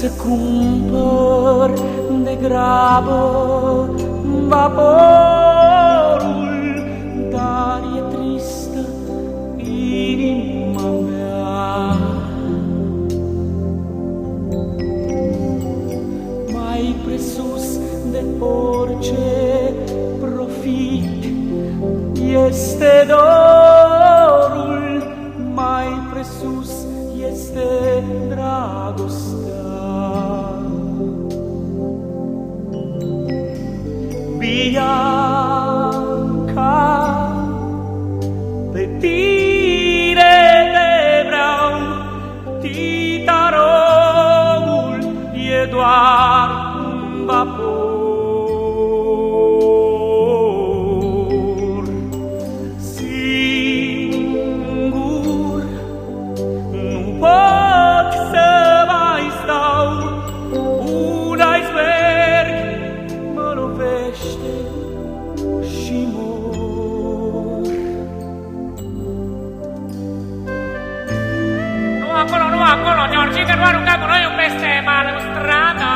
să cumpăr de grabă vaporul, dar e tristă inima mea. Mai presus de orice profit este dorul, mai presus este dragostea. Bianca, pe tine te vreau, titaromul e doar un vapor. Singur nu pot să mai stau, un iceberg mă lovește și mor. Nu acolo, nu acolo, Georgica nu a aruncat cu noi peste balustradă.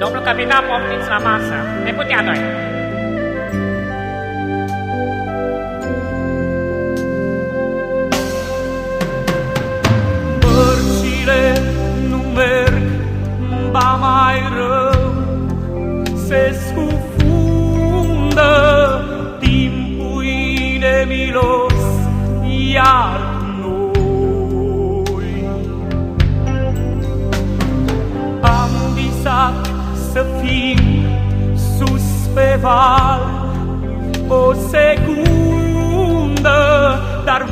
Domnul capitan, poftiți la masă, ne putea doi. Bărcile nu merg, ba mai rău, se scufundă, timpul e nemilos, iar noi am visat să fim sus pe val o secundă, dar